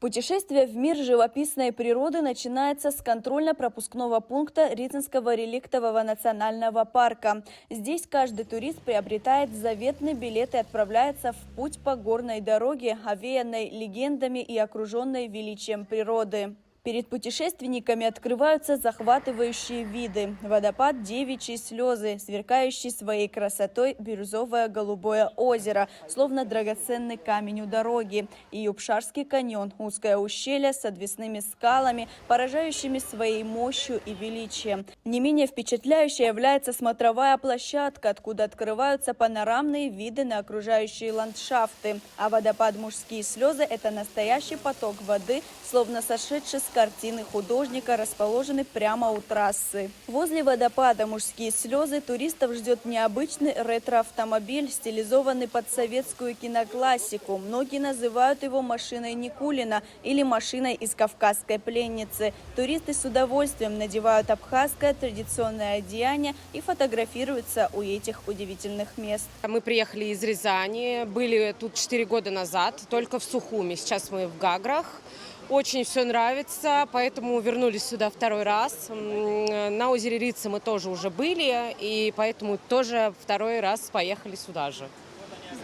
Путешествие в мир живописной природы начинается с контрольно-пропускного пункта Рицинского реликтового национального парка. Здесь каждый турист приобретает заветный билет и отправляется в путь по горной дороге, овеянной легендами и окруженной величием природы. Перед путешественниками открываются захватывающие виды. Водопад Девичьи слезы, сверкающий своей красотой бирюзовое голубое озеро, словно драгоценный камень у дороги. И Юбшарский каньон, узкое ущелье с отвесными скалами, поражающими своей мощью и величием. Не менее впечатляющей является смотровая площадка, откуда открываются панорамные виды на окружающие ландшафты. А водопад Мужские слезы – это настоящий поток воды, словно сошедший с картины художника, расположены прямо у трассы. Возле водопада Мужские слезы туристов ждет необычный ретро-автомобиль, стилизованный под советскую киноклассику. Многие называют его машиной Никулина или машиной из «Кавказской пленницы». Туристы с удовольствием надевают абхазское традиционное одеяние и фотографируются у этих удивительных мест. Мы приехали из Рязани, были тут 4 года назад, только в Сухуми. Сейчас мы в Гаграх. Очень все нравится, поэтому вернулись сюда второй раз. На озере Рица мы тоже уже были, и поэтому тоже второй раз поехали сюда же.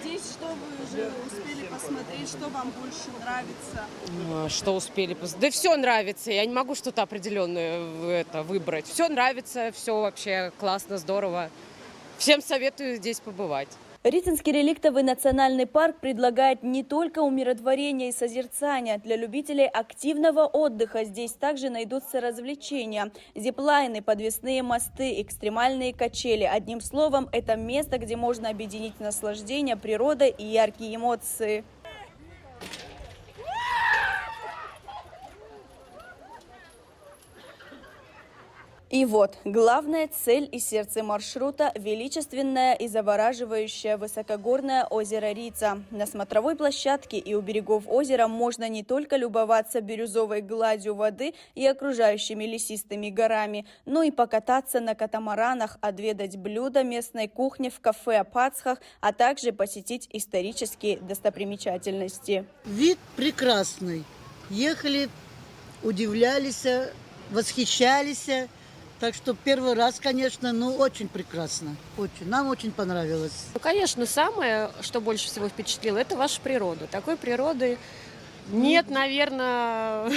Здесь что вы уже успели посмотреть, что вам больше нравится? Что успели? Да все нравится, я не могу что-то определенное выбрать. Все нравится, все вообще классно, здорово. Всем советую здесь побывать. Рицинский реликтовый национальный парк предлагает не только умиротворение и созерцание. Для любителей активного отдыха здесь также найдутся развлечения. Зиплайны, подвесные мосты, экстремальные качели. Одним словом, это место, где можно объединить наслаждение природой и яркие эмоции. И вот, главная цель и сердце маршрута – величественное и завораживающее высокогорное озеро Рица. На смотровой площадке и у берегов озера можно не только любоваться бирюзовой гладью воды и окружающими лесистыми горами, но и покататься на катамаранах, отведать блюда местной кухни в кафе Апацхах, а также посетить исторические достопримечательности. Вид прекрасный. Ехали, удивлялись, восхищались. Так что первый раз, конечно, очень прекрасно. Очень. Нам очень понравилось. Ну, конечно, самое, что больше всего впечатлило, это ваша природа. Такой природы нет, наверное,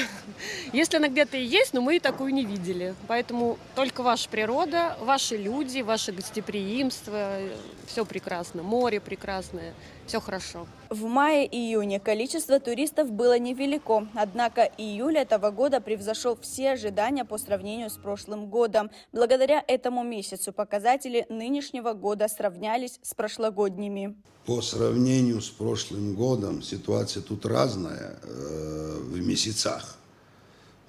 если она где-то и есть, но мы и такую не видели. Поэтому только ваша природа, ваши люди, ваше гостеприимство, все прекрасно. Море прекрасное, все хорошо. В мае-июне количество туристов было невелико, однако июль этого года превзошел все ожидания по сравнению с прошлым годом. Благодаря этому месяцу показатели нынешнего года сравнялись с прошлогодними. По сравнению с прошлым годом ситуация тут разная в месяцах.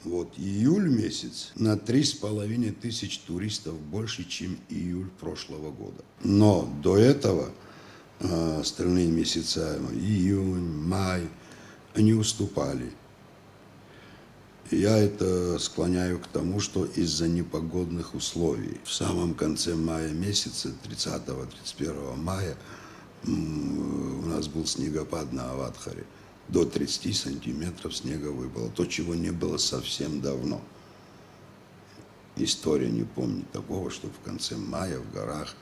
Вот июль месяц на 3500 туристов больше, чем июль прошлого года. Но до этого остальные месяца, июнь, май, они уступали. Я это склоняю к тому, что из-за непогодных условий. В самом конце мая месяца, 30-31 мая, у нас был снегопад на Аватхаре. До 30 сантиметров снега выпало. То, чего не было совсем давно. История не помнит такого, что в конце мая в горах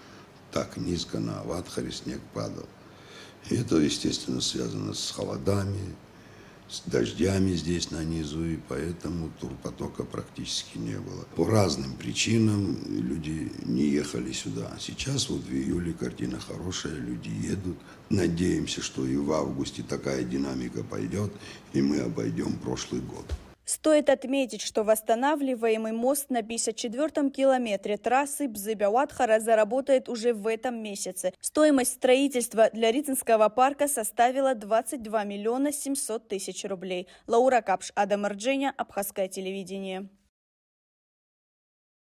так низко на Аватхаре снег падал. И это, естественно, связано с холодами, с дождями здесь на низу, и поэтому турпотока практически не было. По разным причинам люди не ехали сюда. Сейчас вот в июле картина хорошая, люди едут. Надеемся, что и в августе такая динамика пойдет, и мы обойдем прошлый год. Стоит отметить, что восстанавливаемый мост на 54-м километре трассы Бзыбя-Уатхара заработает уже в этом месяце. Стоимость строительства для Рицинского парка составила 22 700 000 рублей. Лаура Капш, Адам Ардженя, Абхазское телевидение.